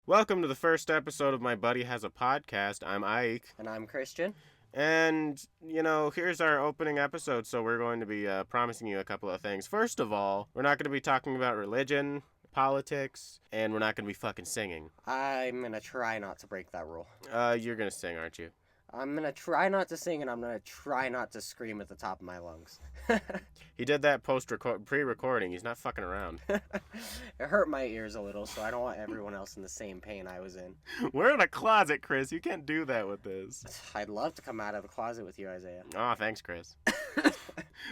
Welcome to the first episode of My Buddy Has a Podcast. I'm Ike. And I'm Christian. And, here's our opening episode, so we're going to be promising you a couple of things. First of all, we're not going to be talking about religion, politics, and we're not going to be fucking singing. I'm going to try not to break that rule. You're going to sing, aren't you? I'm going to try not to sing, and I'm going to try not to scream at the top of my lungs. He did that pre-recording. He's not fucking around. It hurt my ears a little, so I don't want everyone else in the same pain I was in. We're in a closet, Chris. You can't do that with this. I'd love to come out of the closet with you, Isaiah. Oh, thanks, Chris.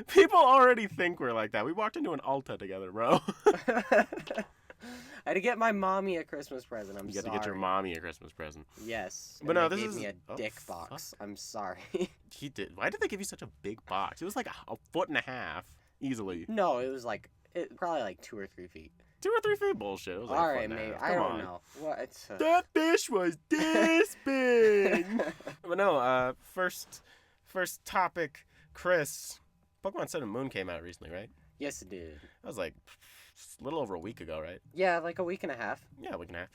People already think we're like that. We walked into an Ulta together, bro. I had to get my mommy a Christmas present. I'm You sorry. got to get your mommy a Christmas present. Yes. But no, they this gave is me a dick box. Fuck. I'm sorry. He did. Why did they give you such a big box? It was like a foot and a half, easily. No, it was probably like 2 or 3 feet. 2 or 3 feet bullshit. It was like All a foot right, and a mate. half. I Come don't on. know. What? That fish was this big. But no, first topic, Chris. Pokemon Sun and Moon came out recently, right? Yes, it did. That was like a little over a week ago, right? Yeah, like a week and a half. Yeah, a week and a half.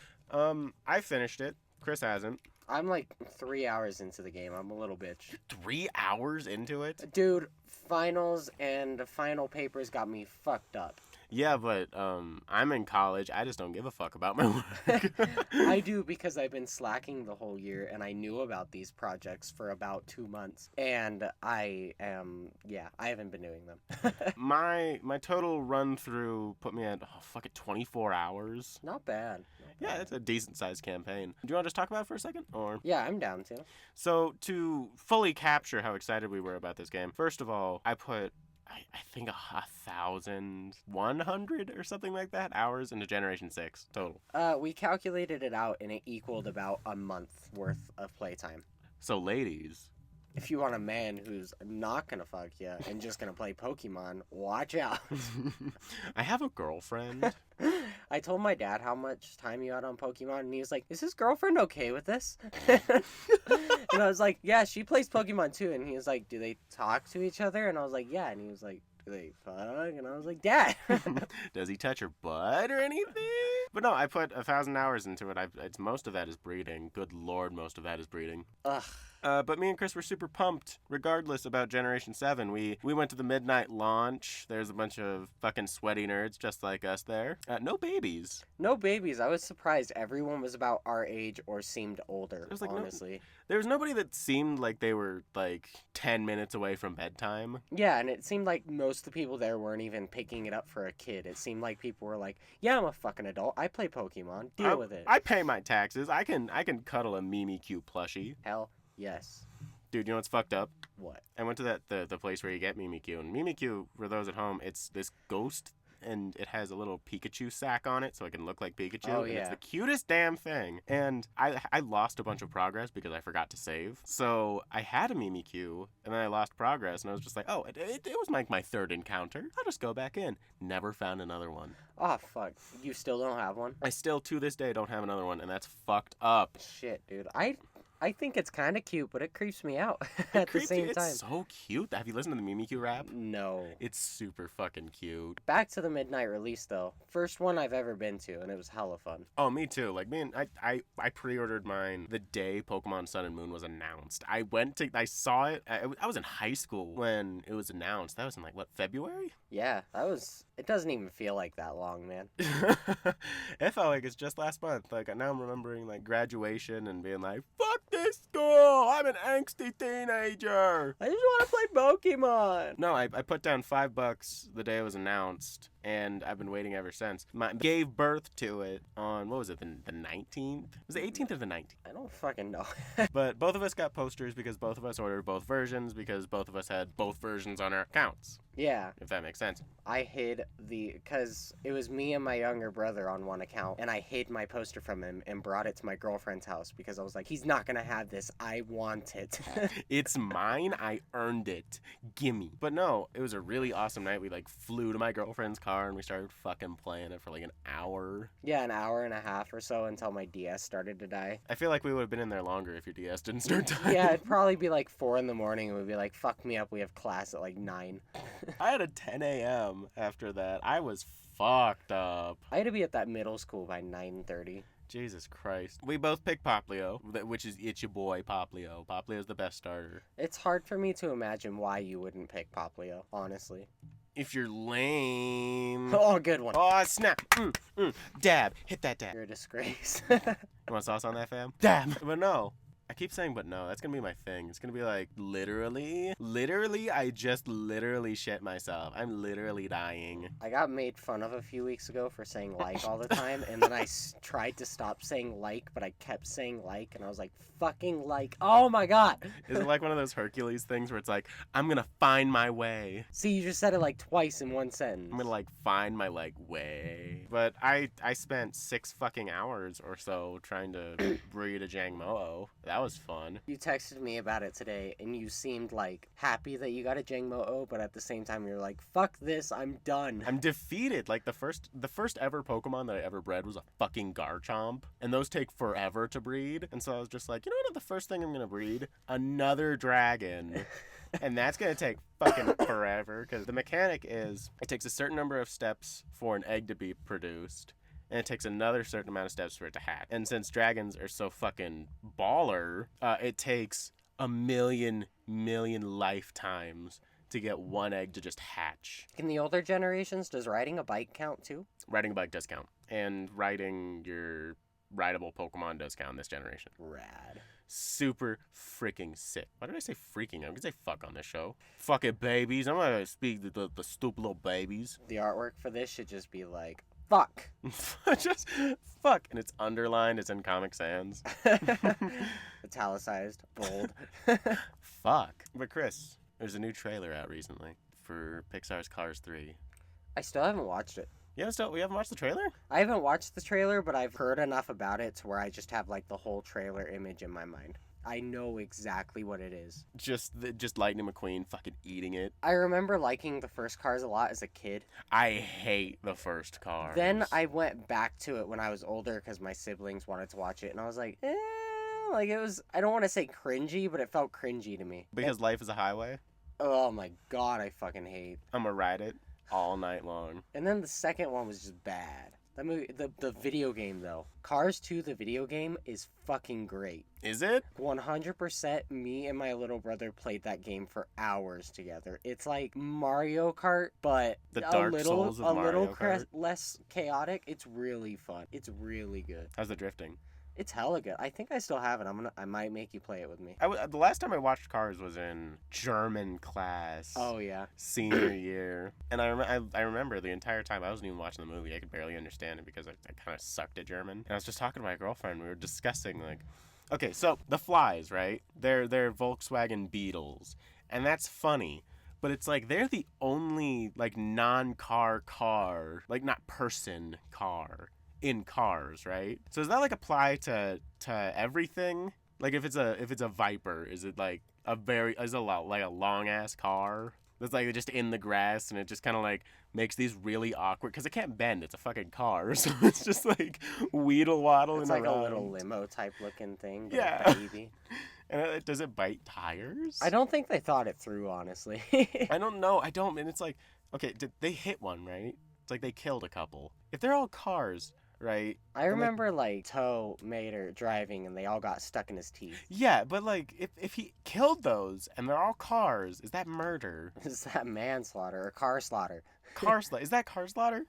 I finished it. Chris hasn't. I'm like 3 hours into the game. I'm a little bitch. 3 hours into it? Dude, finals and final papers got me fucked up. Yeah, but I'm in college. I just don't give a fuck about my work. I do because I've been slacking the whole year and I knew about these projects for about 2 months. And I haven't been doing them. My total run through put me at 24 hours. Not bad. Yeah, it's a decent sized campaign. Do you want to just talk about it for a second? Or Yeah, I'm down to. so to fully capture how excited we were about this game, first of all, I put I think 1,100 or something like that hours into Generation 6 total. We calculated it out and it equaled about a month worth of playtime. So ladies, If you want a man who's not gonna fuck you and just gonna play Pokemon, watch out. I have a girlfriend. I told my dad how much time you had on Pokemon, and he was like, "Is his girlfriend okay with this?" And I was like, "Yeah, she plays Pokemon too." And he was like, "Do they talk to each other?" And I was like, "Yeah." And he was like, "Do they fuck?" And I was like, "Dad." Does he touch her butt or anything? But no, I put 1,000 hours into it. It's most of that is breeding. Good lord, most of that is breeding. Ugh. But me and Chris were super pumped, regardless about Generation 7. We went to the midnight launch. There's a bunch of fucking sweaty nerds just like us there. No babies. No babies. I was surprised everyone was about our age or seemed older, was like, honestly. There was nobody that seemed like they were, 10 minutes away from bedtime. Yeah, and it seemed like most of the people there weren't even picking it up for a kid. It seemed like people were like, "Yeah, I'm a fucking adult. I play Pokemon. Deal with it." I pay my taxes. I can cuddle a Mimikyu plushie. Hell, yes. Dude, you know what's fucked up? What? I went to the place where you get Mimikyu. And Mimikyu, for those at home, it's this ghost, and it has a little Pikachu sack on it, so it can look like Pikachu. Oh, and yeah. it's the cutest damn thing. And I lost a bunch of progress because I forgot to save. So I had a Mimikyu, and then I lost progress, and I was just like, oh, it was like my third encounter. I'll just go back in. Never found another one. Oh, fuck. You still don't have one? I still, to this day, don't have another one, and that's fucked up. Shit, dude. I think it's kind of cute, but it creeps me out at the same time. It's so cute. Have you listened to the Mimikyu rap? No. It's super fucking cute. Back to the midnight release, though. First one I've ever been to, and it was hella fun. Oh, me too. I pre-ordered mine the day Pokemon Sun and Moon was announced. I saw it. I was in high school when it was announced. That was in February? Yeah, it doesn't even feel like that long, man. It felt like it's just last month. Now I'm remembering graduation and being like, fuck this school. I'm an angsty teenager. I just want to play Pokemon. No, I put down $5 the day it was announced, and I've been waiting ever since. Gave birth to it on, what was it, the 19th? Was it 18th or the 19th? I don't fucking know. But both of us got posters because both of us ordered both versions because both of us had both versions on our accounts, Yeah, if that makes sense. I hid because it was me and my younger brother on one account, and I hid my poster from him and brought it to my girlfriend's house because I was like, he's not gonna have this. I want it. It's mine. I earned it. Gimme. But no, it was a really awesome night. We flew to my girlfriend's car and we started fucking playing it for an hour. Yeah, an hour and a half or so until my DS started to die. I feel like we would have been in there longer if your DS didn't start dying. Yeah, it'd probably be 4 in the morning and we'd be like, fuck me up, we have class at 9. I had a 10 a.m. after that. I was fucked up. I had to be at that middle school by 9:30. Jesus Christ. We both picked Poplio, which is it's your boy Poplio. Poplio's the best starter. It's hard for me to imagine why you wouldn't pick Poplio, honestly. If you're lame. Oh, good one. Oh, snap. Dab. Hit that dab. You're a disgrace. You want sauce on that, fam? Dab. But no. I keep saying but no. That's going to be my thing. It's going to be like, literally, I just literally shit myself. I'm literally dying. I got made fun of a few weeks ago for saying like all the time, and then I tried to stop saying like, but I kept saying like, and I was like, fucking like, oh my god. Is it like one of those Hercules things where it's like, I'm going to find my way? See, you just said it like twice in one sentence. I'm going to like find my like way. But I spent 6 fucking hours or so trying to breed a Jangmo-o. That was fun. You texted me about it today, and you seemed like happy that you got a Jangmo-o, but at the same time you're like, fuck this, I'm done. I'm defeated. Like the first ever Pokemon that I ever bred was a fucking Garchomp, and those take forever to breed. And so I was just like, you know what? The first thing I'm gonna breed, another dragon. And that's going to take fucking forever, because the mechanic is it takes a certain number of steps for an egg to be produced, and it takes another certain amount of steps for it to hatch. And since dragons are so fucking baller, it takes a million lifetimes to get one egg to just hatch. In the older generations, does riding a bike count too? Riding a bike does count, and riding your rideable Pokemon does count in this generation. Rad. Super freaking sick. Why did I say freaking? I'm gonna say fuck on this show. Fuck it, babies. I'm gonna speak to the stupid little babies. The artwork for this should just be like, fuck. Just fuck. And it's underlined. It's in Comic Sans. Italicized, bold. Fuck. But Chris, there's a new trailer out recently for Pixar's Cars 3. I still haven't watched it. We haven't watched the trailer? I haven't watched the trailer, but I've heard enough about it to where I just have like the whole trailer image in my mind. I know exactly what it is. Just Lightning McQueen fucking eating it. I remember liking the first Cars a lot as a kid. I hate the first Cars. Then I went back to it when I was older because my siblings wanted to watch it, and I was like, like it was, I don't want to say cringy, but it felt cringy to me. Because life is a highway. Oh my god, I fucking hate. I'm gonna ride it all night long. And then the second one was just bad. That movie, the video game though, Cars 2, the video game is fucking great. Is it? 100%. Me and my little brother played that game for hours together. It's like Mario Kart, but The Dark Souls of Mario Kart. less chaotic. It's really fun. It's really good. How's the drifting? It's hella good. I think I still have it. I might make you play it with me. The last time I watched Cars was in German class. Oh yeah. Senior year. And I remember the entire time I wasn't even watching the movie. I could barely understand it because I kind of sucked at German. And I was just talking to my girlfriend. We were discussing like, okay, so the Flies, right? They're Volkswagen Beetles, and that's funny. But it's like they're the only like non-car, like not person car in Cars, right? So does that like apply to everything? Like if it's a Viper, is it like a long ass car that's like just in the grass, and it just kind of like makes these really awkward, because it can't bend, it's a fucking car, so it's just like weedle waddling around. It's like a little limo type looking thing, but Yeah. a baby. And does it bite tires? I don't think they thought it through, honestly. I don't know. And it's like, okay, did they hit one, right? It's like they killed a couple. If they're all cars, right? I remember like Toe, Mater driving, and they all got stuck in his teeth. Yeah, but like if he killed those and they're all cars, is that murder? Is that manslaughter or car slaughter? Is that car slaughter?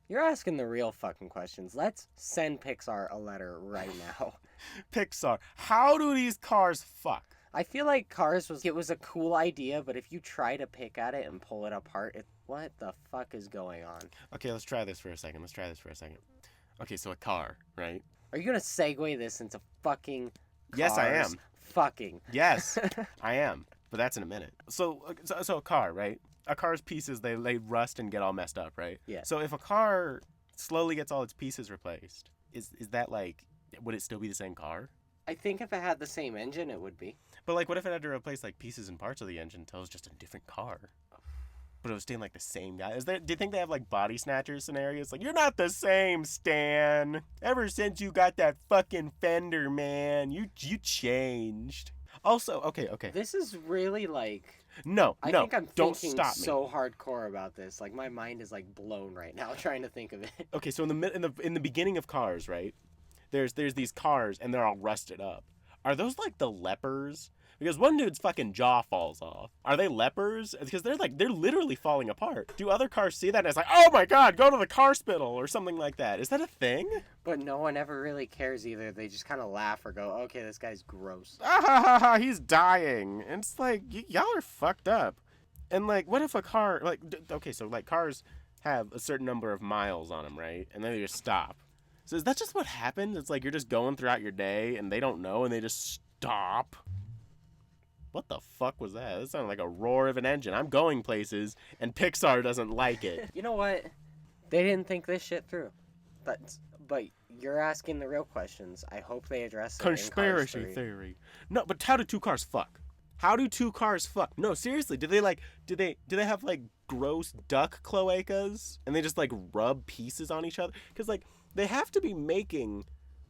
You're asking the real fucking questions. Let's send Pixar a letter right now. Pixar, how do these cars fuck? I feel like Cars was a cool idea, but if you try to pick at it and pull it apart, what the fuck is going on? Okay, let's try this for a second. Okay, so a car, right? Are you gonna segue this into fucking Cars? Yes, I am. Fucking. Yes, I am. But that's in a minute. So a car, right? A car's pieces, they rust and get all messed up, right? Yeah. So if a car slowly gets all its pieces replaced, is that like, would it still be the same car? I think if it had the same engine, it would be. But like, what if it had to replace like pieces and parts of the engine until it was just a different car? But it was staying like the same guy. Do you think they have like body snatcher scenarios? Like, you're not the same, Stan. Ever since you got that fucking fender, man, you changed. Also, okay. This is really like. No, I think I'm don't thinking stop me. so hardcore about this. Like my mind is like blown right now trying to think of it. Okay, so in the beginning of Cars, right? there's these cars and they're all rusted up. Are those like the lepers? Because one dude's fucking jaw falls off. Are they lepers? Because they're literally falling apart. Do other cars see that and it's like, oh my god, go to the car spittle or something like that? Is that a thing? But no one ever really cares either. They just kind of laugh or go, okay, this guy's gross. Ah ha ha ha, he's dying. And it's like, y'all are fucked up. And like, what if a car, like, okay, so like cars have a certain number of miles on them, right? And then they just stop. So is that just what happens? It's like you're just going throughout your day and they don't know and they just stop? What the fuck was that? That sounded like a roar of an engine. I'm going places and Pixar doesn't like it. You know what? They didn't think this shit through. But you're asking the real questions. I hope they address it. Conspiracy theory. No, but how do two cars fuck? How do two cars fuck? No, seriously, do they have like gross duck cloacas and they just like rub pieces on each other? Cuz like they have to be making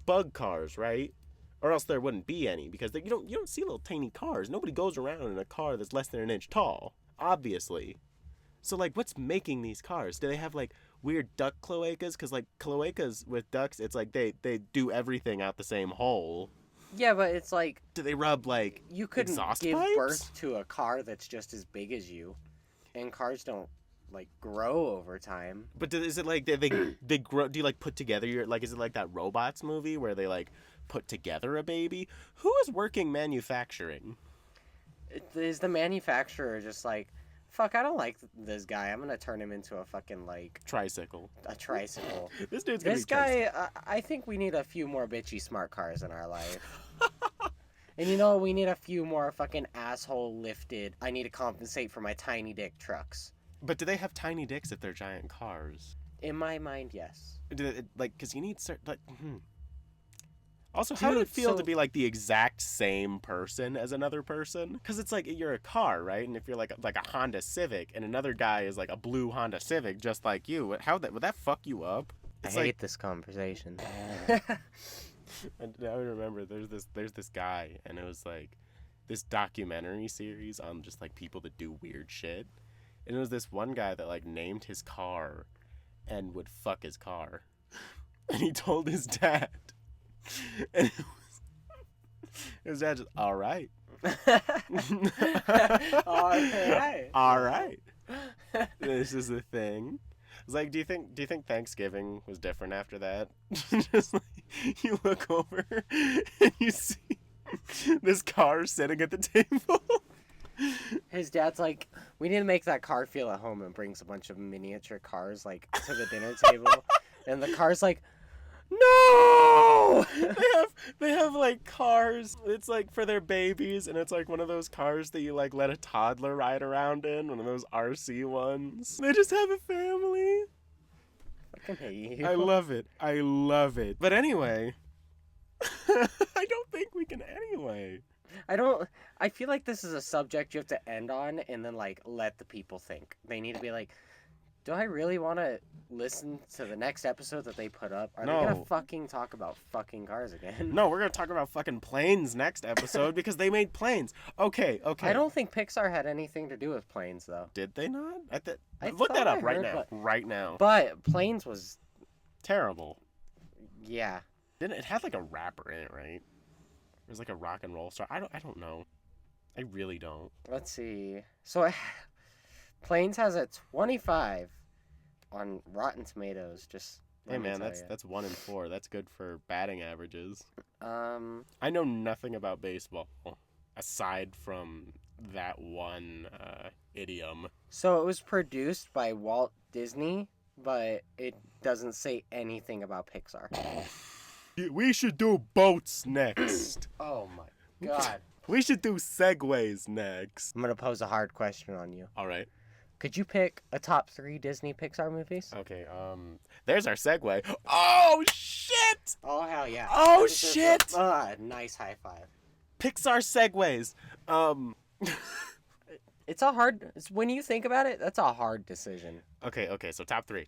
bug cars, right? Or else there wouldn't be any, because you don't see little tiny cars. Nobody goes around in a car that's less than an inch tall, obviously. So like, what's making these cars? Do they have like weird duck cloacas? Because like cloacas with ducks, it's like they do everything out the same hole. Yeah, but it's like, Do they rub like you couldn't exhaust give pipes? birth to a car that's just as big as you, and cars don't like grow over time. But is it like they grow? Do you like put together your like? Is it like that Robots movie where they like put together a baby? Who is working manufacturing? Is the manufacturer just like, fuck, I don't like this guy. I'm gonna turn him into a fucking like Tricycle. a tricycle. This dude's gonna This be tricycle. guy, I think we need a few more bitchy smart cars in our life. And you know, we need a few more fucking asshole lifted, I need to compensate for my tiny dick trucks. But do they have tiny dicks if they're giant cars? In my mind, yes. Like, because you need certain, like, Also, how would it Dude, feel so- to be like the exact same person as another person? Because it's like you're a car, right? And if you're like a Honda Civic, and another guy is like a blue Honda Civic, just like you, would that fuck you up? I hate this conversation. I remember there's this guy, and it was like this documentary series on just like people that do weird shit, and it was this one guy that like named his car, and would fuck his car, and he told his dad. And his dad just, all right. All right. This is the thing. It's like, do you think Thanksgiving was different after that? Just like, you look over and you see this car sitting at the table. His dad's like, we need to make that car feel at home, and brings a bunch of miniature cars like to the dinner table. And the car's like, no! They have like cars. It's like for their babies, and it's like one of those cars that you like let a toddler ride around in, one of those RC ones. They just have a family. Fucking hate you. I love it. I love it. But anyway, I don't think we can anyway. I feel like this is a subject you have to end on and then like let the people think. They need to be like, do I really want to listen to the next episode that they put up? Are they No. gonna fucking talk about fucking cars again? No, we're gonna talk about fucking planes next episode because they made planes. Okay. I don't think Pixar had anything to do with planes though. Did they not? I Look thought that I up right heard, now. but- Right now. But planes was, Terrible. yeah. Didn't it had like a rapper in it, right? It was like a rock and roll star. I don't know. I really don't. Let's see. So, planes has a 25 on Rotten Tomatoes. Just let Hey me man, tell that's 1 in 4. That's good for batting averages. ya. I know nothing about baseball aside from that one idiom. So it was produced by Walt Disney, but it doesn't say anything about Pixar. We should do boats next. Oh my god. We should do segways next. I'm gonna pose a hard question on you. All right. Could you pick a top 3 Disney Pixar movies? Okay. There's our segue. Oh shit! Oh hell yeah. Oh, This is shit! Nice high five. Pixar segways. When you think about it, that's a hard decision. Okay. So top three.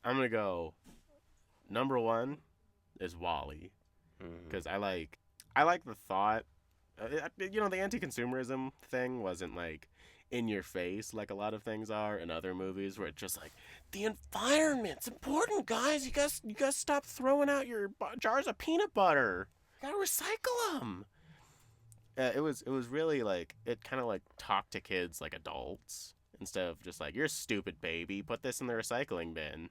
I'm gonna go. Number 1 is Wall-E, because I like the thought. The anti-consumerism thing wasn't like in your face like a lot of things are in other movies where it's just like, the environment's important, guys. You guys stop throwing out your jars of peanut butter. You gotta recycle them. It was really like, it kind of like talked to kids like adults instead of just like, you're a stupid baby, put this in the recycling bin.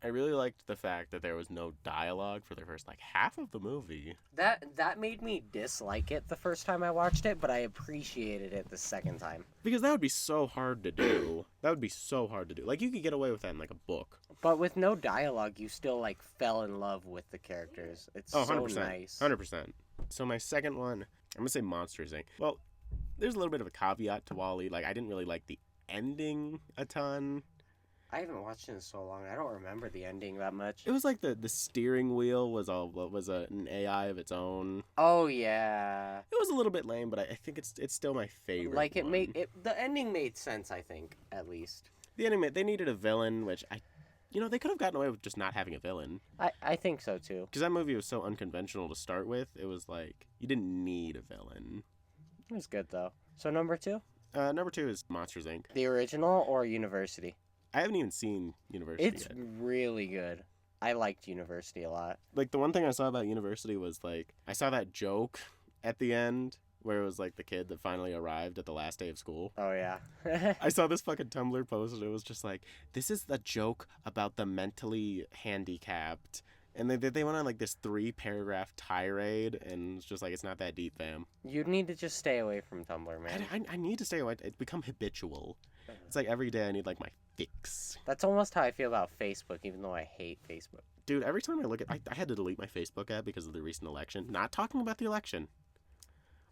I really liked the fact that there was no dialogue for the first like half of the movie. That made me dislike it the first time I watched it, but I appreciated it the second time. Because that would be so hard to do. Like, you could get away with that in like a book. But with no dialogue, you still like fell in love with the characters. It's so 100%. nice. 100%. So my second one, I'm gonna say Monsters Inc. Well, there's a little bit of a caveat to WALL-E. Like, I didn't really like the ending a ton. I haven't watched it in so long. I don't remember the ending that much. It was like the steering wheel was an AI of its own. Oh yeah. It was a little bit lame, but I think it's still my favorite. Like it one. made it. The ending made sense. I think at least. The ending, they needed a villain, which they could have gotten away with just not having a villain. I think so too. Because that movie was so unconventional to start with. It was like, you didn't need a villain. It was good though. So number 2. Number 2 is Monsters Inc. The original or University? I haven't even seen University It's yet. really good. I liked University a lot. Like, the one thing I saw about University was, like, I saw that joke at the end where it was, like, the kid that finally arrived at the last day of school. Oh yeah. I saw this fucking Tumblr post, and it was just like, this is the joke about the mentally handicapped. And they went on, like, this 3-paragraph tirade, and it's just like, it's not that deep, fam. You need to just stay away from Tumblr, man. I need to stay away. It's become habitual. It's like every day I need, like, my fix. That's almost how I feel about Facebook, even though I hate Facebook. Dude, every time I look at... I had to delete my Facebook app because of the recent election. Not talking about the election.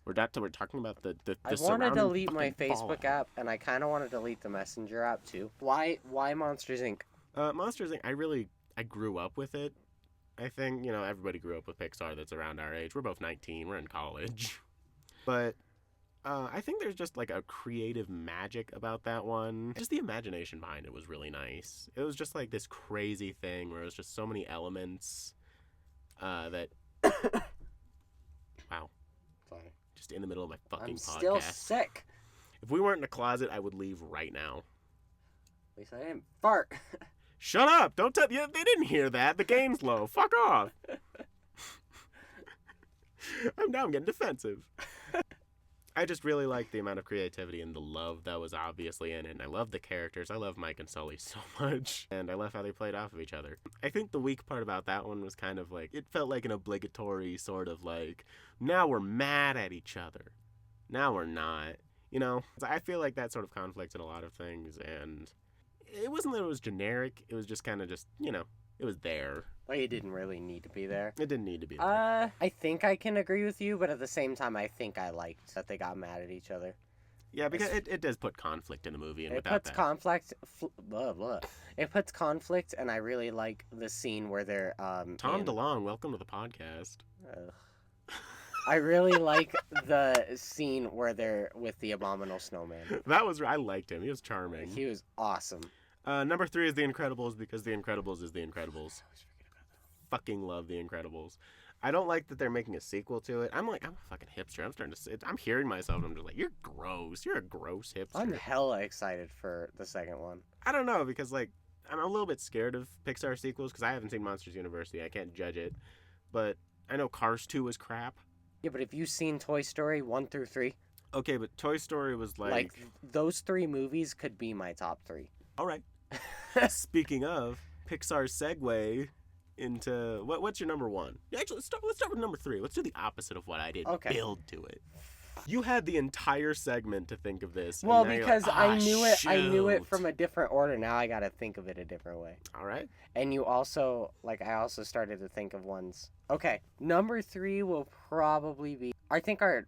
We're talking about the I want to surrounding delete my fucking Facebook fallout. app, and I kind of want to delete the Messenger app, too. Why Monsters, Inc.? Monsters Inc. I grew up with it. I think, everybody grew up with Pixar that's around our age. We're both 19. We're in college. But I think there's just, like, a creative magic about that one. Just the imagination behind it was really nice. It was just, like, this crazy thing where it was just so many elements that... Wow. Sorry. Just in the middle of my fucking I'm podcast. still sick. If we weren't in a closet, I would leave right now. At least I didn't fart. Shut up! Don't tell... Yeah, they didn't hear that. The game's low. Fuck off. I'm getting defensive. I just really like the amount of creativity and the love that was obviously in it. And I love the characters. I love Mike and Sully so much. And I love how they played off of each other. I think the weak part about that one was kind of like, it felt like an obligatory sort of like, now we're mad at each other. Now we're not. I feel like that sort of conflict in a lot of things. And it wasn't that it was generic. It was just kind of just, it was there. Like, it didn't really need to be there. It didn't need to be there. I think I can agree with you, but at the same time, I think I liked that they got mad at each other. Yeah, because it does put conflict in the movie, and It without puts that... conflict. Blah, blah. It puts conflict, and I really like the scene where they're Tom DeLonge, welcome to the podcast. I really like the scene where they're with the Abominable Snowman. I liked him. He was charming. He was awesome. Number 3 is The Incredibles, because The Incredibles is The Incredibles. Fucking love The Incredibles. I don't like that they're making a sequel to it. I'm a fucking hipster. I'm hearing myself, and I'm just like, you're gross. You're a gross hipster. I'm hella excited for the second one. I don't know, because, like, I'm a little bit scared of Pixar sequels, because I haven't seen Monsters University. I can't judge it. But I know Cars 2 was crap. Yeah, but have you seen Toy Story 1 through 3? Okay, but Toy Story was Like, those 3 movies could be my top 3. All right. Speaking of, Pixar's segue into... What's your number 1? Actually, let's start with number 3. Let's do the opposite of what I did. Okay. Build to it. You had the entire segment to think of this. Well, and now you're because like, I knew it. I knew it shoot." from a different order. Now I gotta think of it a different way. All right. And you also, I also started to think of ones. Okay, number 3 will probably be. I think our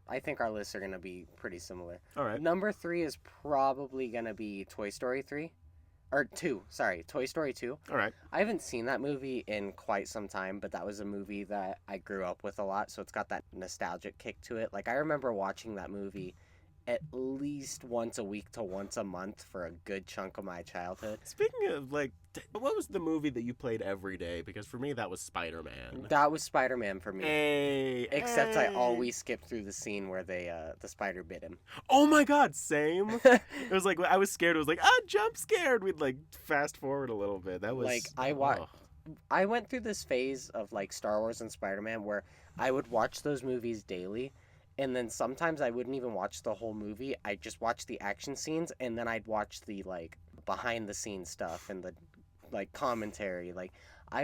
lists are gonna be pretty similar. All right. Number 3 is probably gonna be Toy Story 3, or 2. Sorry, Toy Story 2. All right. I haven't seen that movie in quite some time, but that was a movie that I grew up with a lot, so it's got that nostalgic kick to it. Like, I remember watching that movie at least once a week to once a month for a good chunk of my childhood. Speaking of, like, what was the movie that you played every day? Because for me, that was Spider-Man. That was Spider-Man for me. Hey, Except I hey. always skipped through the scene where the spider bit him. Oh my god, same. It was like, I was scared. It was like, jump scared. We'd, like, fast forward a little bit. That was... Like, oh. I went through this phase of like Star Wars and Spider-Man where I would watch those movies daily, and then sometimes I wouldn't even watch the whole movie. I'd just watch the action scenes, and then I'd watch the like behind the scenes stuff and the like commentary. Like I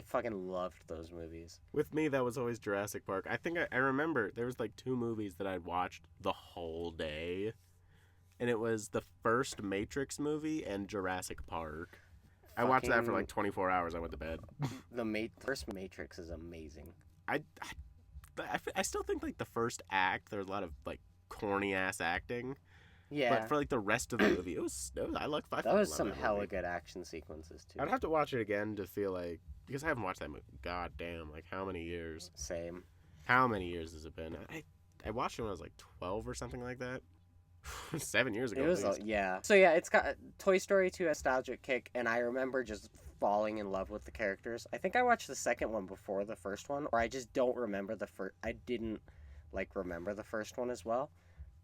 fucking loved those movies. With me, that was always Jurassic Park. I think I remember there was like 2 movies that I'd watched the whole day, and it was the first Matrix movie and Jurassic Park. I watched that for like 24 hours. I went to bed. First Matrix is amazing. I still think like the first act, there's a lot of like corny ass acting. Yeah. But for like the rest of the movie, it was I like. That was some hella good action sequences too. I'd have to watch it again to feel like, because I haven't watched that movie. God damn, like how many years? Same. How many years has it been? I watched it when I was like 12 or something like that. 7 years ago. It was, at least. yeah. So yeah, it's got Toy Story 2 nostalgic kick, and I remember just falling in love with the characters. I think I watched the second one before the first one, or I just don't remember the first. I didn't like remember the first one as well,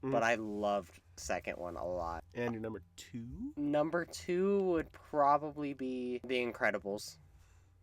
but I loved the second one a lot. And your number 2? Number 2 would probably be The Incredibles.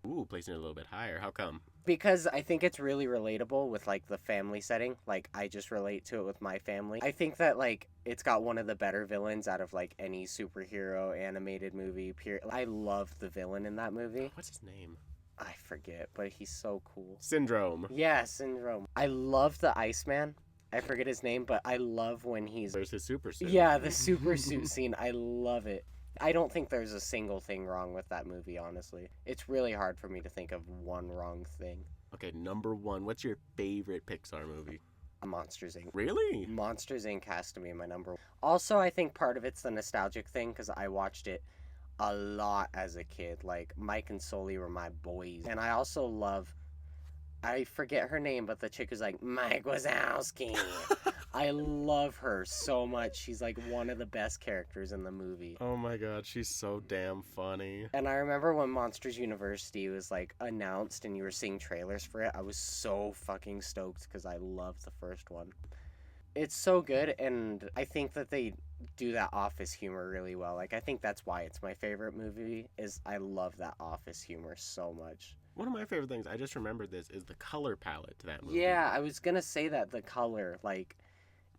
Ooh, placing it a little bit higher. How come? Because I think it's really relatable with like the family setting. Like I just relate to it with my family. I think that like it's got one of the better villains out of like any superhero animated movie. I love the villain in that movie. What's his name? I forget, but he's so cool. Syndrome. Yeah, Syndrome. I love the Iceman. I forget his name, but I love when he's... There's his super suit. Yeah, the super suit scene. I love it. I don't think there's a single thing wrong with that movie, honestly. It's really hard for me to think of one wrong thing. Okay, number 1. What's your favorite Pixar movie? Monsters, Inc. Really? Monsters, Inc. has to be my number one. Also, I think part of it's the nostalgic thing, because I watched it a lot as a kid. Like, Mike and Sully were my boys. And I also love... I forget her name, but the chick who's like, Mike Wazowski. I love her so much. She's like one of the best characters in the movie. Oh my god, she's so damn funny. And I remember when Monsters University was like announced and you were seeing trailers for it, I was so fucking stoked because I loved the first one. It's so good, and I think that they do that office humor really well. Like, I think that's why it's my favorite movie, is I love that office humor so much. One of my favorite things, I just remembered this, is the color palette to that movie. Yeah, I was gonna say that, the color, like,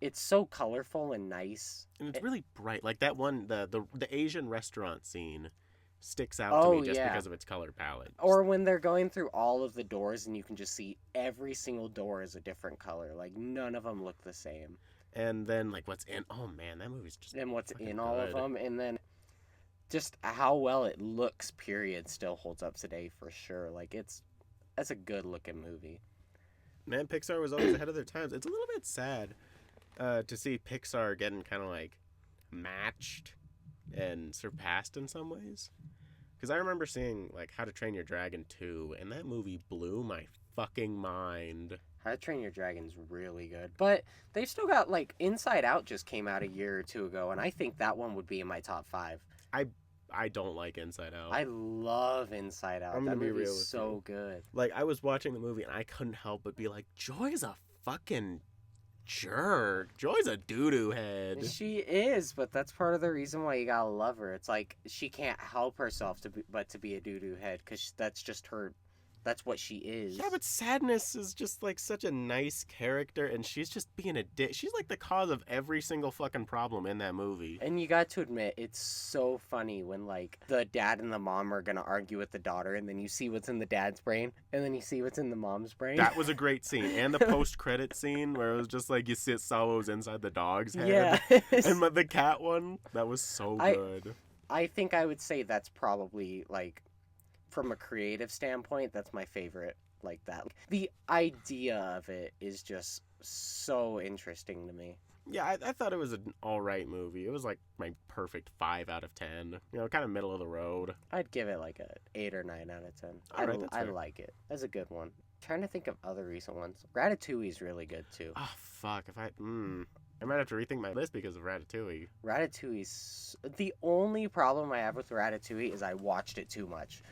it's so colorful and nice. And it's really bright. Like that one, the Asian restaurant scene sticks out to me just because of its color palette. Or when they're going through all of the doors and you can just see every single door is a different color. Like, none of them look the same. And then, like, what's in... Oh, man, that movie's just And what's in good. all of them. And then just how well it looks, period, still holds up today for sure. Like, that's a good-looking movie. Man, Pixar was always ahead of their times. It's a little bit sad to see Pixar getting kind of, like, matched and surpassed in some ways. Because I remember seeing, like, How to Train Your Dragon 2, and that movie blew my fucking mind. How to Train Your Dragon's really good. But they've still got, like, Inside Out just came out a year or two ago, and I think that one would be in my top 5. I don't like Inside Out. I love Inside Out. I'm That gonna be movie's real with so you. good. Like, I was watching the movie, and I couldn't help but be like, Joy's a fucking jerk. Joy's a doo-doo head. She is, but that's part of the reason why you gotta love her. It's like, she can't help herself but to be a doo-doo head, because that's just her... That's what she is. Yeah, but Sadness is just, like, such a nice character, and she's just being a dick. She's, like, the cause of every single fucking problem in that movie. And you got to admit, it's so funny when, like, the dad and the mom are gonna argue with the daughter, and then you see what's in the dad's brain, and then you see what's in the mom's brain. That was a great scene. And the post-credit scene where it was just, like, you saw what was inside the dog's head. Yeah. And the cat one, that was so good. I think I would say that's probably, like... From a creative standpoint, that's my favorite, like that. The idea of it is just so interesting to me. Yeah, I thought it was an alright movie. It was like my perfect 5 out of 10. You know, kind of middle of the road. I'd give it like a 8 or 9 out of 10. Alright, that's I fair. like it. That's a good one. Trying to think of other recent ones. Ratatouille's really good too. Oh, fuck. I might have to rethink my list because of Ratatouille. Ratatouille's the only problem I have with Ratatouille is I watched it too much.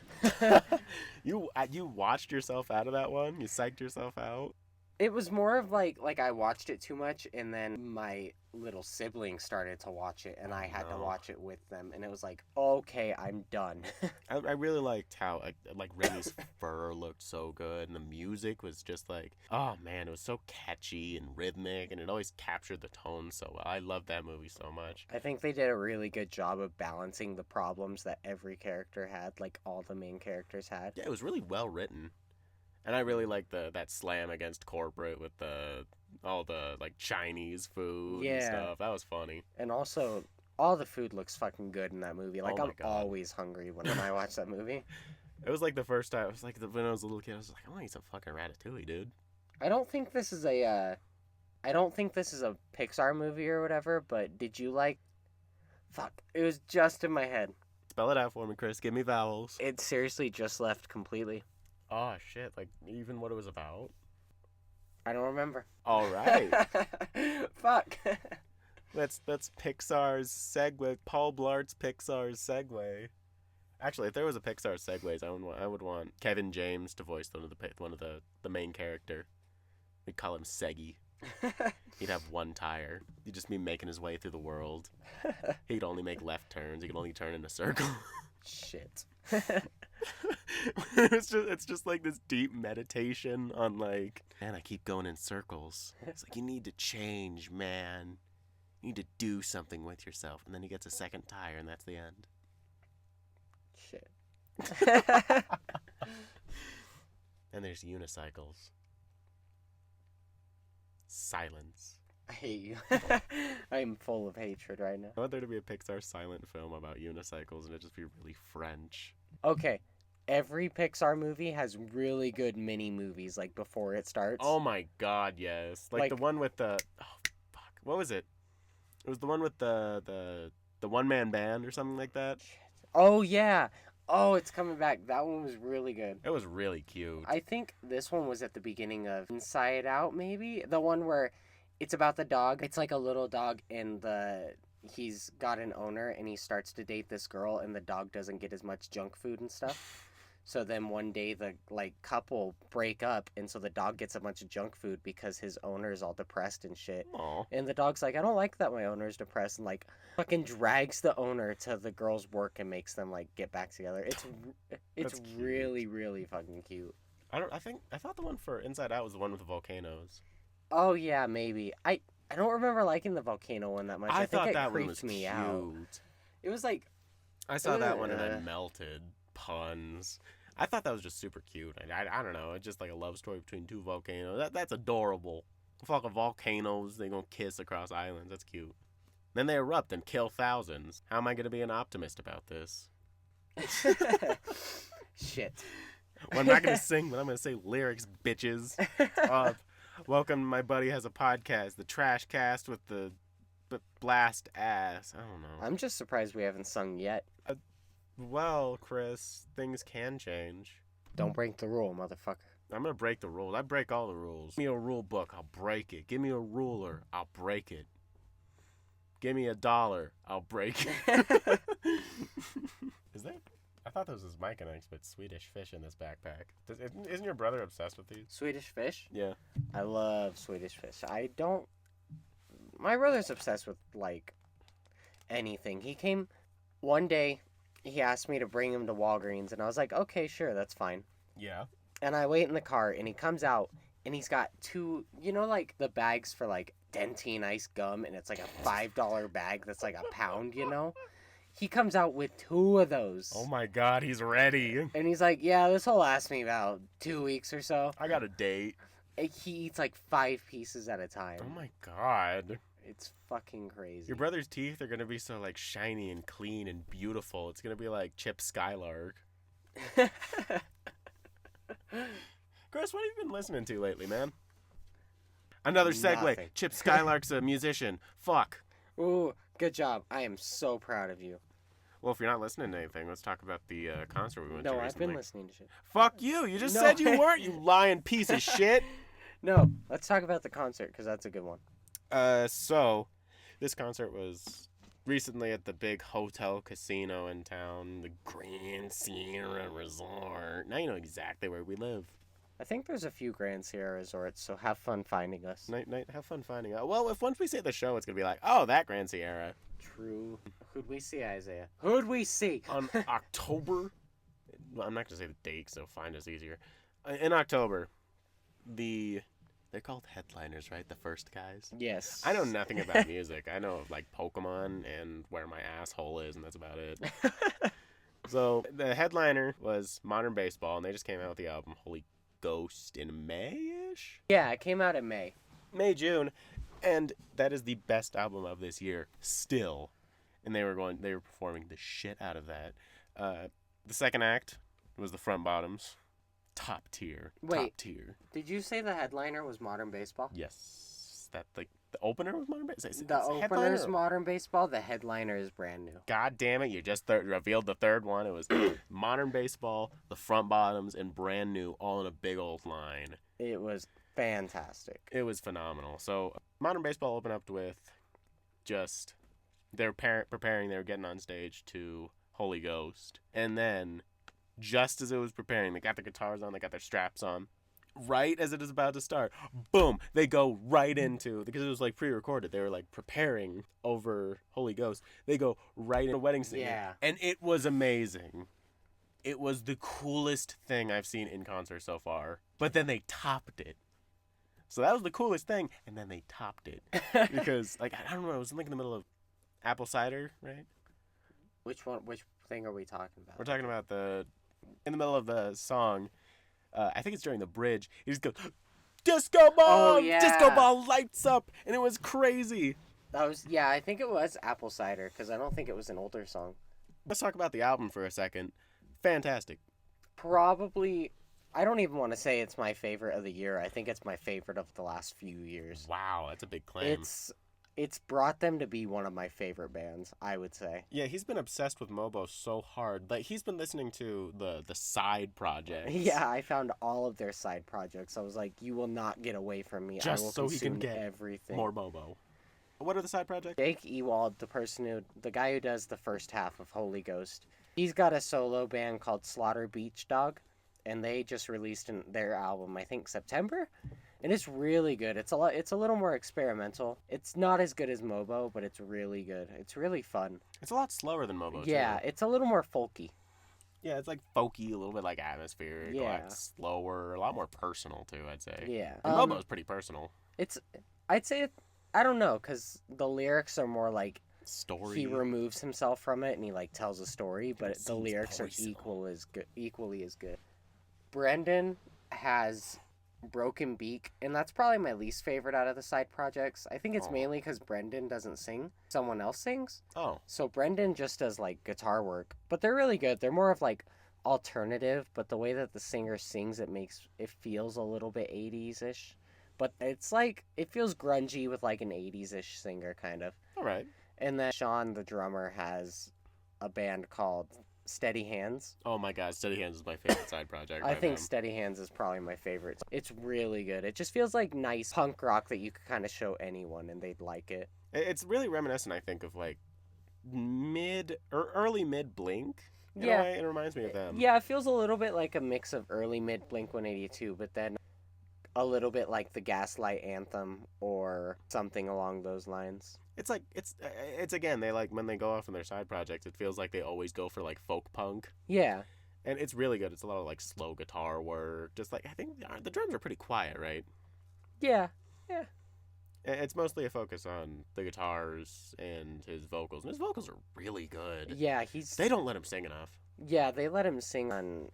You watched yourself out of that one? You psyched yourself out? It was more of like I watched it too much, and then my little sibling started to watch it, and I had to No. watch it with them, and it was like, okay, I'm done. I really liked how like Remy's fur looked so good, and the music was just like, oh man, it was so catchy and rhythmic, and it always captured the tone so well. I loved that movie so much. I think they did a really good job of balancing the problems that every character had, like all the main characters had. Yeah, it was really well written, and I really liked that slam against corporate with all the like Chinese food and Yeah. stuff. That was funny. And also, all the food looks fucking good in that movie. Like, Oh my I'm God. always hungry when I watch that movie. It was like the first time. It was like when I was a little kid. I was like, I want to eat some fucking Ratatouille, dude. I don't think this is a Pixar movie or whatever, but did you like... Fuck, it was just in my head. Spell it out for me, Chris. Give me vowels. It seriously just left completely. Oh shit! Like even what it was about. I don't remember. All right. Fuck. That's Pixar's segue. Paul Blart's Pixar's segue. Actually, if there was a Pixar segues, I would want Kevin James to voice one of the main character. We'd call him Seggy. He'd have one tire. He'd just be making his way through the world. He'd only make left turns. He could only turn in a circle. Shit. It's just like this deep meditation on like, man, I keep going in circles. It's like you need to change, man. You need to do something with yourself. And then he gets a second tire, and that's the end. Shit. And there's unicycles. Silence. I hate you. I am full of hatred right now. I want there to be a Pixar silent film about unicycles, and it just be really French. Okay, every Pixar movie has really good mini movies, like before it starts. Oh my god, yes. Like the one with the fuck. What was it? It was the one with the one-man band or something like that. Oh yeah. Oh, it's coming back. That one was really good. It was really cute. I think this one was at the beginning of Inside Out, maybe? The one where it's about the dog. It's like a little dog, and he's got an owner, and he starts to date this girl, and the dog doesn't get as much junk food and stuff. So then one day the couple break up, and so the dog gets a bunch of junk food because his owner is all depressed and shit. Aw. And the dog's like, I don't like that my owner's depressed, and like fucking drags the owner to the girl's work and makes them like get back together. It's That's cute. really, really fucking cute. I thought the one for Inside Out was the one with the volcanoes. Oh yeah, maybe. I don't remember liking the volcano one that much. I think thought it that one creeped was me cute. out. It was like, I saw that one and I Ugh. melted. Puns. I thought that was just super cute. I don't know. It's just like a love story between two volcanoes. That's adorable. Fucking volcanoes. They gonna kiss across islands. That's cute. Then they erupt and kill thousands. How am I gonna be an optimist about this? shit. Well, I'm not gonna sing, but I'm gonna say lyrics, bitches. Welcome, my buddy has a podcast, the Trash Cast with the blast ass. I don't know. I'm just surprised we haven't sung yet. Well, Chris, things can change. Don't break the rule, motherfucker. I'm gonna break the rules. I break all the rules. Give me a rule book, I'll break it. Give me a ruler, I'll break it. Give me $1, I'll break it. Is that? I thought this was Mike and Ike's, but Swedish fish in this backpack. Isn't your brother obsessed with these? Swedish fish? Yeah. I love Swedish fish. My brother's obsessed with, like, anything. He came one day, he asked me to bring him to Walgreens, and I was like, okay, sure, that's fine. Yeah. And I wait in the car, and he comes out, and he's got two, like, the bags for, like, Dentine ice gum, and it's, like, a $5 bag that's, like, a pound, He comes out with 2 of those. Oh my god, he's ready. And he's like, yeah, this will last me about 2 weeks or so. I got a date. And he eats, like, 5 pieces at a time. Oh my god. It's fucking crazy. Your brother's teeth are gonna be so, like, shiny and clean and beautiful. It's gonna be like Chip Skylark. Chris, what have you been listening to lately, man? Another segue. Nothing. Chip Skylark's a musician. Fuck. Ooh, good job. I am so proud of you. Well, if you're not listening to anything, let's talk about the concert we went to No, recently. I've been listening to shit. Fuck you. You just No. said you weren't, you lying piece of shit. No, let's talk about the concert, because that's a good one. So this concert was recently at the big hotel casino in town, the Grand Sierra Resort. Now you know exactly where we live. I think there's a few Grand Sierra resorts, so have fun finding us. Night, have fun finding out. Well, if once we say the show, it's gonna be like, oh, that Grand Sierra. True. Who'd we see, Isaiah? Who'd we see? On October. Well, I'm not gonna say the date, so find us easier. In October, they're called headliners, right? The first guys. Yes. I know nothing about music. I know like Pokemon and where my asshole is, and that's about it. So the headliner was Modern Baseball, and they just came out with the album Holy Ghost in May-ish? Yeah, it came out in May. May, June. And that is the best album of this year, still. And they were performing the shit out of that. The second act was the Front Bottoms. Top tier. Wait. Top tier. Did you say the headliner was Modern Baseball? Yes. That the opener was Modern Baseball? The opener is Modern Baseball. The headliner is brand new. God damn it! You just revealed the third one. It was Modern Baseball, the Front Bottoms, and Brand New, all in a big old line. It was fantastic. It was phenomenal. So Modern Baseball opened up with just they're preparing. They were getting on stage to Holy Ghost, and then just as it was preparing, they got their guitars on, they got their straps on. Right as it is about to start, boom, they go right into, because it was like pre-recorded, they were like preparing over Holy Ghost, they go right into Wedding Singer. Yeah. And it was amazing. It was the coolest thing I've seen in concert so far. But then they topped it. So that was the coolest thing, and then they topped it. Because, like, I don't know, it was like in the middle of Apple Cider, right? Which thing are we talking about? We're talking about in the middle of the song, I think it's during the bridge, he just goes, Disco Ball! Oh, yeah. Disco Ball lights up! And it was crazy. I think it was Apple Cider, because I don't think it was an older song. Let's talk about the album for a second. Fantastic. Probably, I don't even want to say it's my favorite of the year. I think it's my favorite of the last few years. Wow, that's a big claim. It's brought them to be one of my favorite bands, I would say. Yeah, he's been obsessed with Mobo so hard. Like, he's been listening to the side projects. Yeah, I found all of their side projects. I was like, you will not get away from me. Just I will so he can consume get everything. more Mobo. What are the side projects? Jake Ewald, the guy who does the first half of Holy Ghost, he's got a solo band called Slaughter Beach Dog, and they just released their album, I think September, and it's really good. It's a little more experimental. It's not as good as Mobo, but it's really good. It's really fun. It's a lot slower than Mobo, Yeah, too. it's a little more folky. Yeah, it's like folky, a little bit like atmospheric, a Yeah. lot slower, a lot more personal, too, I'd say. Yeah. And Mobo's pretty personal. I'd say, I don't know, because the lyrics are more like, Story. he removes himself from it and he like tells a story, but It the seems lyrics are personal. equally as good. Brendan has Broken Beak, and that's probably my least favorite out of the side projects. I think it's Oh. mainly because Brendan doesn't sing. Someone else sings. Oh. So Brendan just does like guitar work, but they're really good. They're more of like alternative, but the way that the singer sings, it feels a little bit 80s-ish. But it's like, it feels grungy with like an 80s-ish singer kind of. All right. And then Sean, the drummer, has a band called Steady Hands. Oh my god, Steady Hands is my favorite side project. I by think them. Steady Hands is probably my favorite. It's really good. It just feels like nice punk rock that you could kind of show anyone and they'd like it. It's really reminiscent, I think, of like early mid Blink. In Yeah. a way, it reminds me of them. Yeah, it feels a little bit like a mix of early mid Blink 182, but then a little bit like the Gaslight Anthem or something along those lines. It's like it's again, they like when they go off on their side projects, it feels like they always go for like folk punk. Yeah. And it's really good. It's a lot of like slow guitar work. Just like I think the drums are pretty quiet, right? Yeah. It's mostly a focus on the guitars and his vocals. And his vocals are really good. Yeah, They don't let him sing enough. Yeah, they let him sing on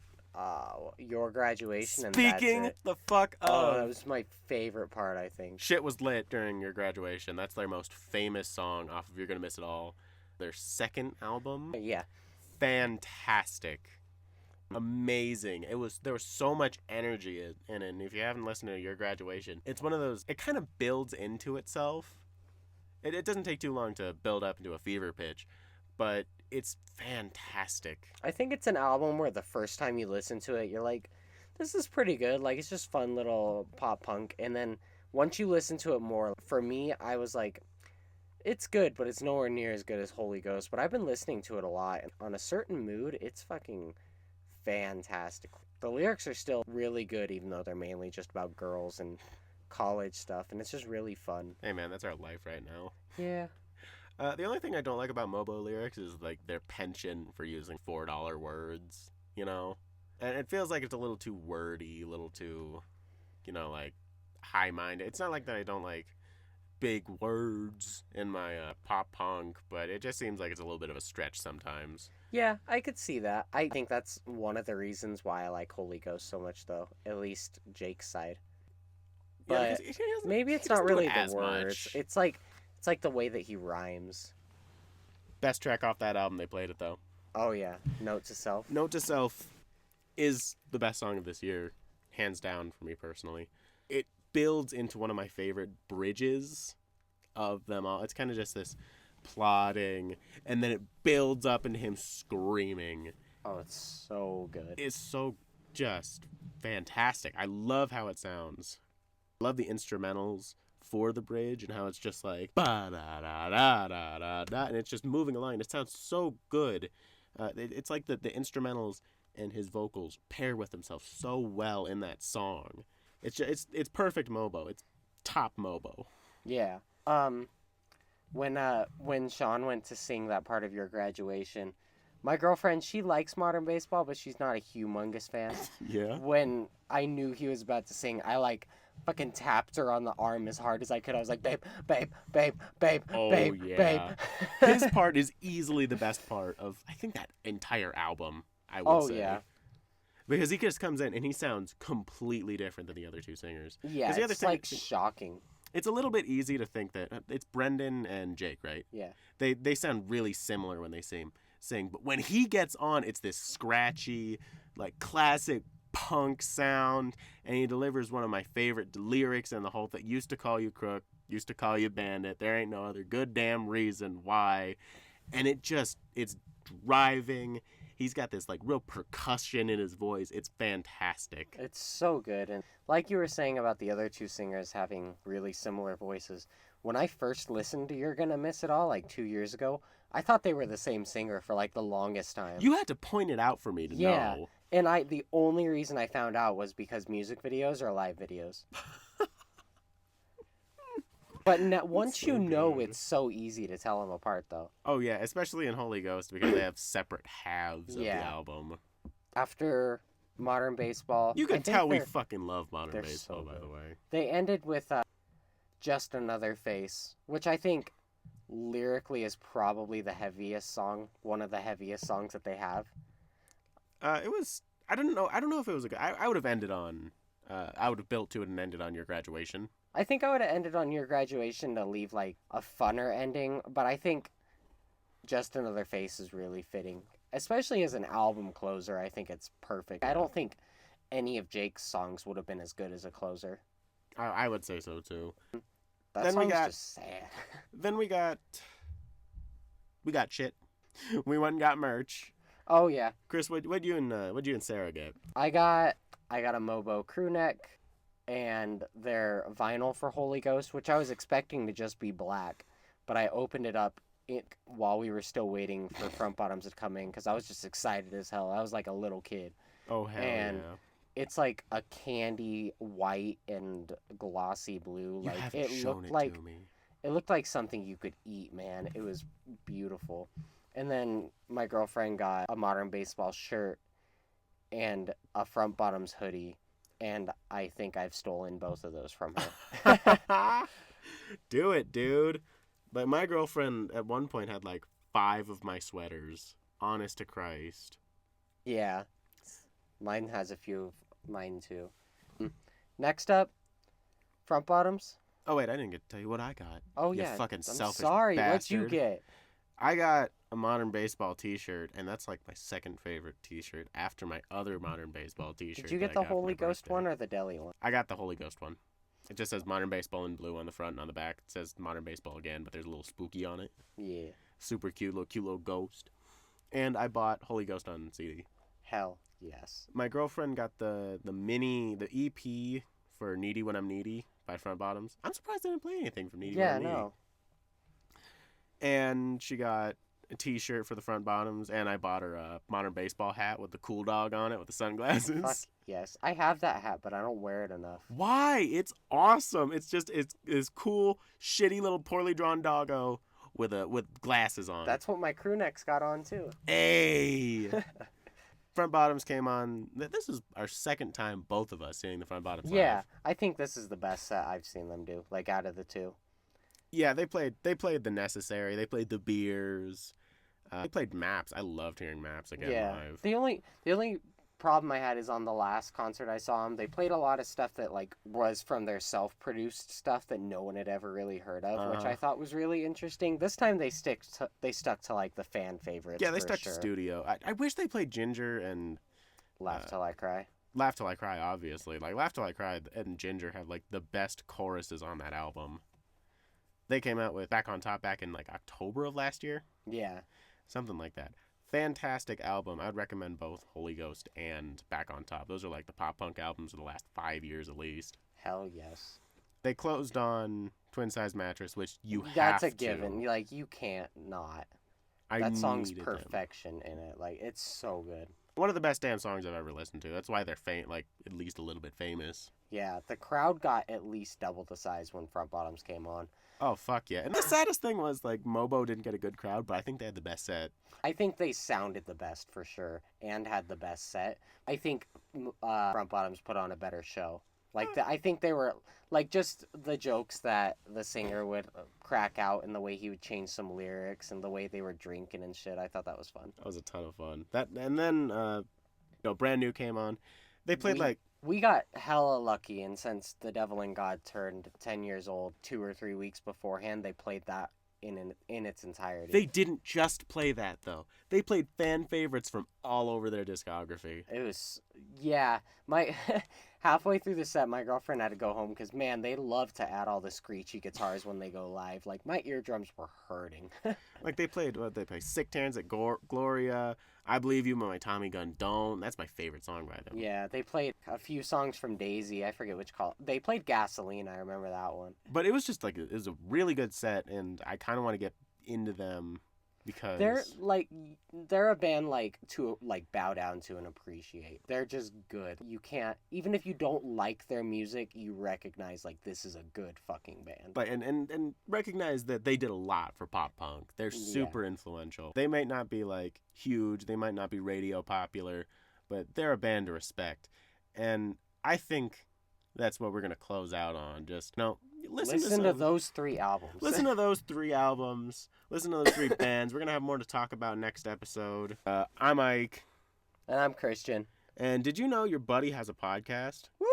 Your Graduation, and Speaking that's it. the fuck Oh, that of, was my favorite part, I think. shit was lit during Your Graduation. That's their most famous song off of You're Gonna Miss It All. Their second album, Yeah. fantastic, amazing. There was so much energy in it. And if you haven't listened to Your Graduation, it's one of those. It kind of builds into itself. It doesn't take too long to build up into a fever pitch, but it's fantastic. I think it's an album where the first time you listen to it, you're like, this is pretty good. Like, it's just fun little pop punk. And then once you listen to it more, for me, I was like, it's good, but it's nowhere near as good as Holy Ghost. But I've been listening to it a lot, and on a certain mood, it's fucking fantastic. The lyrics are still really good, even though they're mainly just about girls and college stuff, and it's just really fun. Hey man, that's our life right now. Yeah. The only thing I don't like about Mobo lyrics is like their penchant for using $4 words, you know? And it feels like it's a little too wordy, a little too, like high-minded. It's not like that I don't like big words in my pop punk, but it just seems like it's a little bit of a stretch sometimes. Yeah, I could see that. I think that's one of the reasons why I like Holy Ghost so much, though. At least Jake's side. Yeah, But maybe it's not really the words. Much. It's like the way that he rhymes. Best track off that album, they played it though. Oh yeah, Note to Self. Note to Self is the best song of this year, hands down for me personally. It builds into one of my favorite bridges of them all. It's kind of just this plodding, and then it builds up into him screaming. Oh, it's so good. It's so just fantastic. I love how it sounds. I love the instrumentals for the bridge and how it's just like ba da da da da da da, and it's just moving along. It sounds so good. It's like the instrumentals and his vocals pair with themselves so well in that song. It's perfect Mobo. It's top Mobo. Yeah. When Sean went to sing that part of your graduation, my girlfriend, she likes modern baseball, but she's not a humongous fan. Yeah. When I knew he was about to sing, I fucking tapped her on the arm as hard as I could. I was like, babe, babe, babe, babe, Oh, babe, yeah. babe. His part is easily the best part of, I think, that entire album, I would say. Oh, yeah. Because he just comes in and he sounds completely different than the other two singers. Yeah, the other it's like shocking. It's a little bit easy to think that it's Brendan and Jake, right? Yeah. They sound really similar when they sing, but when he gets on, it's this scratchy, like classic punk sound, and he delivers one of my favorite lyrics in the whole thing. Used to call you crook, used to call you bandit. There ain't no other good damn reason why. And it's driving. He's got this like real percussion in his voice. It's fantastic. It's so good. And like you were saying about the other two singers having really similar voices, when I first listened to You're Gonna Miss It All like 2 years ago, I thought they were the same singer for like the longest time. You had to point it out for me to know. And the only reason I found out was because music videos are live videos. But once you know, it's so easy to tell them apart, though. Oh, yeah, especially in Holy Ghost because they have separate halves of the album. After Modern Baseball... You can tell we fucking love Modern Baseball, so by the way. They ended with Just Another Face, which I think lyrically is probably the heaviest song, one of the heaviest songs that they have. It was... I don't know if it was a good... I would have ended on... I would have built to it and ended on Your Graduation. I think I would have ended on Your Graduation to leave, like, a funner ending, but I think Just Another Face is really fitting. Especially as an album closer, I think it's perfect. I don't think any of Jake's songs would have been as good as a closer. I would say so, too. That song's just sad. Then we got shit. We went and got merch. Oh, yeah. Chris, what'd you and Sarah get? I got a Mobo crew neck and their vinyl for Holy Ghost, which I was expecting to just be black, but I opened it up while we were still waiting for Front Bottoms to come in because I was just excited as hell. I was like a little kid. Oh, hell and yeah. It's like a candy white and glossy blue. You like haven't it shown looked it like to me. It looked like something you could eat, man. It was beautiful. And then my girlfriend got a Modern Baseball shirt and a Front Bottoms hoodie, and I think I've stolen both of those from her. Do it, dude. But my girlfriend at one point had like 5 of my sweaters. Honest to Christ. Yeah. Mine has a few of mine too. Next up, Front Bottoms. Oh wait, I didn't get to tell you what I got. Oh you yeah. fucking I'm selfish sorry. bastard. What'd you get? I got a Modern Baseball t-shirt, and that's like my second favorite t-shirt after my other Modern Baseball t-shirt. Did you get the Holy Ghost one or the Deli one? I got the Holy Ghost one. It just says Modern Baseball in blue on the front and on the back. It says Modern Baseball again, but there's a little spooky on it. Yeah. Super cute little ghost. And I bought Holy Ghost on CD. Hell yes. My girlfriend got the EP for Needy When I'm Needy by Front Bottoms. I'm surprised they didn't play anything from Needy Yeah, More Me. no. And she got a t-shirt for the Front Bottoms, and I bought her a modern baseball hat with the cool dog on it with the sunglasses. Fuck yes. I have that hat, but I don't wear it enough. Why? It's awesome. It's cool, shitty little poorly drawn doggo with glasses on. That's what my crew necks got on too. Hey. Front Bottoms came on. This is our second time both of us seeing the Front Bottoms Yeah, live. I think this is the best set I've seen them do, like out of the two. Yeah, they played The Necessary. They played The Beers. They played Maps. I loved hearing Maps again live. The only problem I had is on the last concert I saw them, they played a lot of stuff that like was from their self-produced stuff that no one had ever really heard of, which I thought was really interesting. This time they stuck to like the fan favorites. Yeah, they for stuck sure. to studio. I wish they played Ginger and Laugh Till I Cry. Laugh Till I Cry, obviously. Like, Laugh Till I Cry and Ginger have like the best choruses on that album. They came out with Back on Top back in like October of last year. Yeah. Something like that. Fantastic album. I would recommend both Holy Ghost and Back on Top. Those are like the pop punk albums of the last 5 years at least. Hell yes. They closed on Twin Size Mattress, which you have to. That's a given. Like, you can't not. That song's needed them. perfection in it. Like, it's so good. One of the best damn songs I've ever listened to. That's why they're like at least a little bit famous. Yeah, the crowd got at least double the size when Front Bottoms came on. Oh, fuck yeah. And the saddest thing was, like, Mobo didn't get a good crowd, but I think they had the best set. I think they sounded the best for sure and had the best set. I think Front Bottoms put on a better show. Like, I think they were, like, just the jokes that the singer would crack out and the way he would change some lyrics and the way they were drinking and shit. I thought that was fun. That was a ton of fun. And then, Brand New came on. They played, We got hella lucky, and since The Devil and God turned 10 years old 2 or 3 weeks beforehand, they played that in its entirety. They didn't just play that, though. They played fan favorites from all over their discography. It was, yeah, my halfway through the set, my girlfriend had to go home because, man, they love to add all the screechy guitars when they go live. Like, my eardrums were hurting. Like, they played Sick Terrence at Gloria, I Believe You, My Tommy Gun Don't. That's my favorite song by them. Yeah, they played a few songs from Daisy. I forget which call. They played Gasoline. I remember that one. But it was just, like, it was a really good set, and I kind of want to get into them because they're a band to bow down to and appreciate. They're just good. You can't, even if you don't like their music, you recognize like this is a good fucking band. But and recognize that they did a lot for pop punk. They're super influential. They might not be like huge, they might not be radio popular, but they're a band to respect. And I think that's what we're gonna close out on. Just listen to those 3 albums. Listen to those 3 albums. Listen to those 3 bands. We're going to have more to talk about next episode. I'm Ike. And I'm Christian. And did you know your buddy has a podcast? Woo!